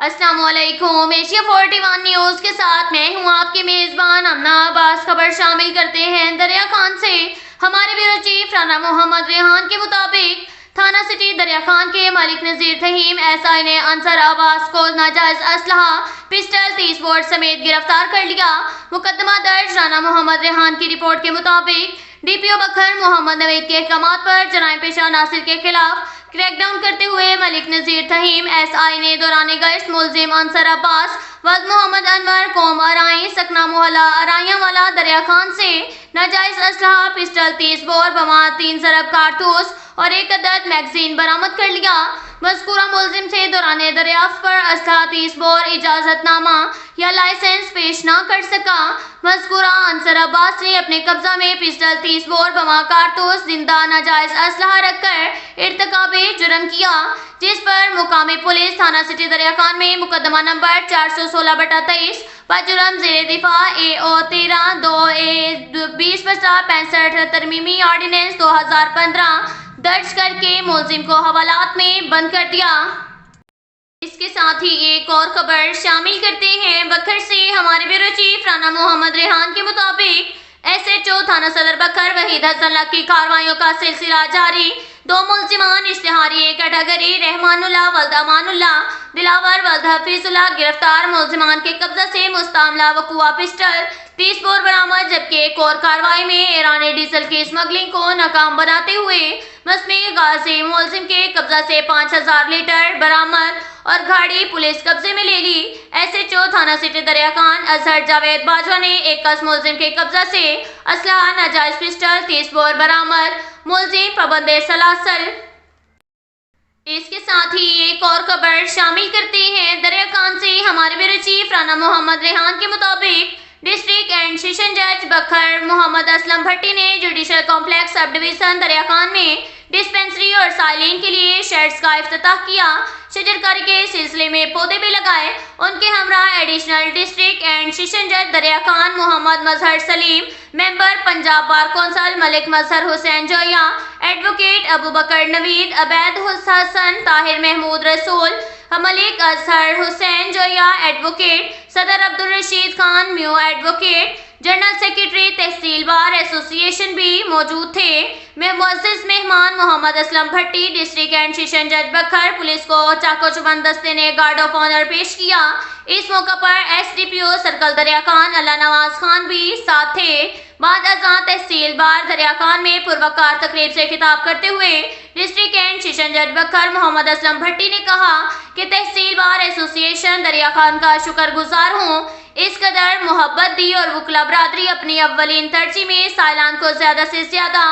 السلام علیکم۔ Asia 41 news کے ساتھ میں ہوں آپ کی میزبان امنا عباس۔ خبر شامل کرتے ہیں دریا خان سے۔ ہمارے بیورو چیف رانا محمد ریحان کے مطابق تھانہ سٹی دریا خان کے ملک نذیر فہیم ایس آئی نے انصر عباس کو ناجائز اسلحہ پسٹل 30 بور سمیت گرفتار کر لیا۔ مقدمہ درج رانا محمد ریحان کی رپورٹ کے مطابق ڈی پی او بکھر محمد نوید کے احکامات پر جرائم پیشہ عناصر کے خلاف کریک ڈاؤن کرتے ہوئے ملک نذیر فہیم ایس آئی نے دوران گشت ملزم انصر عباس ولد محمد انور قوم ارائیں سکنہ محلہ ارائیاں والا دریا خان سے ناجائز اسلحہ پسٹل 30 بور بما 3 ضرب کارتوس اور 1 عدد میگزین برآمد کر لیا۔ مذکورہ ملزم سے دوران دریافت پر اسلحہ 30 بور اجازت نامہ یا لائسنس پیش نہ کر سکا۔ مذکورہ انصر عباس نے اپنے قبضہ میں پسٹل 30 بور بما کارتوس زندہ ناجائز اسلحہ رکھ کر ارتکاب جرم کیا، جس پر مقامی پولیس تھانہ سٹی دریا خان میں مقدمہ نمبر 416/23 بجرم زیر دفاع AO 13/2/20/65 ترمیمی آرڈیننس 2015 درج کر کے ملزم کو حوالات میں بند کر دیا۔ اس کے ساتھ ہی ایک اور خبر شامل کرتے ہیں بکھر سے۔ ہمارے بیورو چیف رانا محمد ریحان کے مطابق SHO تھانہ صدر بکھر وحید حسن لق کی کارروائیوں کا سلسلہ جاری۔ 2 ملزمان اشتہاری کیٹیگری رحمان اللہ ولد امان اللہ دلاور ولد حفیظ اللہ گرفتار۔ ملزمان کے قبضہ سے مستعملہ وقوع پسٹل 30 بور برآمد، جبکہ ایک اور کارروائی میں ایرانی ڈیزل کی اسمگلنگ کو ناکام بناتے ہوئے مسمی غازی ملزم کے قبضہ سے 5000 لیٹر برآمد اور گاڑی پولیس قبضے میں لے لی۔ SHO تھانہ سٹی دریا خان اظہر جاوید باجوہ نے 21 ملزم کے قبضہ سے اسلحہ ناجائز پسٹل 30 بور برآمد، ملزم پابند سلاسل۔ اس کے ساتھ ہی ایک اور خبر شامل کرتے ہیں دریا خان سے۔ ہمارے بیورو چیف رانا محمد ریحان کے مطابق ڈسٹرکٹ اینڈ سیشن جج بکھر محمد اسلم بھٹی نے جوڈیشل کمپلیکس سب ڈویژن دریا خان میں ڈسپنسری اور سائلین کے لیے شیڈز کا افتتاح کیا۔ شجرکاری کے سلسلے میں پودے بھی لگائے۔ ان کے ہمراہ ایڈیشنل ڈسٹرکٹ اینڈ سیشن جج دریا خان محمد مظہر سلیم، ممبر پنجاب بار کونسل ملک مظہر حسین جویا، ایڈوکیٹ ابو بکر نوید، عبید حسن، طاہر محمود رسول، ملک اظہر حسین جویا ایڈوکیٹ، صدر عبدالرشید خان میو ایڈوکیٹ، جنرل سیکرٹری تحصیل بار ایسوسی ایشن بھی موجود تھے۔ معزز مہمان محمد اسلم بھٹی، ڈسٹرکٹ اینڈ سیشن جج بکھر، پولیس کو چاقو چبند دستے نے گارڈ آف آنر پیش کیا۔ اس موقع پر SDPO سرکل دریا خان اللہ نواز خان بھی ساتھ تھے۔ بعد ازاں تحصیل بار دریا خان میں پروقار تقریب سے خطاب کرتے ہوئے ڈسٹرکٹ اینڈ سیشن جج بکھر محمد اسلم بھٹی نے کہا کہ تحصیل بار ایسوسی ایشن دریا خان کا شکر گزار ہوں، اس قدر محبت دی اور وکلا برادری اپنی اولین ترجیح میں سائلان کو زیادہ سے زیادہ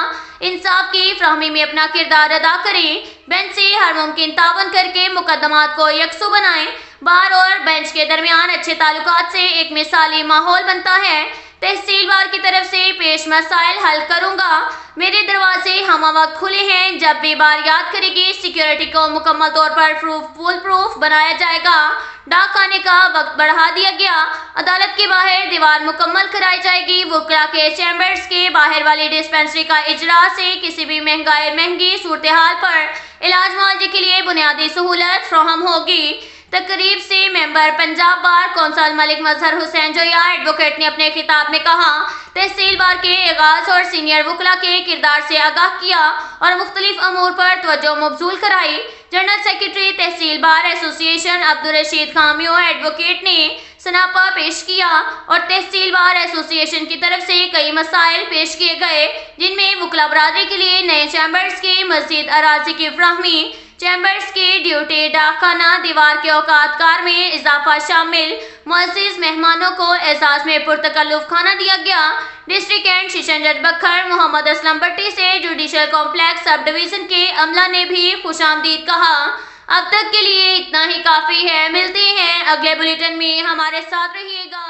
انصاف کی فراہمی میں اپنا کردار ادا کریں۔ بینچ سے ہر ممکن تعاون کر کے مقدمات کو یکسو بنائیں۔ بار اور بینچ کے درمیان اچھے تعلقات سے ایک مثالی ماحول بنتا ہے۔ تحصیل بار کی طرف سے پیش مسائل حل کروں گا۔ میرے دروازے ہمہ وقت کھلے ہیں۔ جب بھی بار یاد کرے گی، سیکیورٹی کو مکمل طور پر فول پروف بنایا جائے گا۔ ڈاک خانے کا وقت بڑھا دیا گیا۔ عدالت کے باہر دیوار مکمل کرائی جائے گی۔ وکلا کے چیمبرز کے باہر والی ڈسپنسری کا اجراء سے کسی بھی مہنگی صورتحال پر علاج معالجے کے لیے بنیادی سہولت فراہم ہوگی۔ تقریب سے ممبر پنجاب بار کونسل ملک مظہر حسین جویا ایڈوکیٹ نے اپنے خطاب میں کہا، تحصیل بار کے آغاز اور سینئر وکلا کے کردار سے آگاہ کیا اور مختلف امور پر توجہ مبذول کرائی۔ جنرل سیکرٹری تحصیل بار ایسوسی ایشن عبدالرشید خان میو ایڈوکیٹ نے سناپا پیش کیا اور تحصیل بار ایسوسی ایشن کی طرف سے کئی مسائل پیش کیے گئے، جن میں وکلا برادری کے لیے نئے چیمبرز کی مزید اراضی کی فراہمی، چیمبرز کی ڈیوٹی ڈاک خانہ دیوار کے اوقات کار میں اضافہ شامل۔ معزز مہمانوں کو اعزاز میں پرتکلف کھانا دیا گیا۔ ڈسٹرکٹ اینڈ سیشن جج بکھر محمد اسلم بھٹی سے جوڈیشل کمپلیکس سب ڈویژن کے عملہ نے بھی خوش آمدید کہا۔ اب تک کے لیے اتنا ہی کافی ہے۔ ملتے ہیں اگلے بلیٹن میں، ہمارے ساتھ رہیے گا۔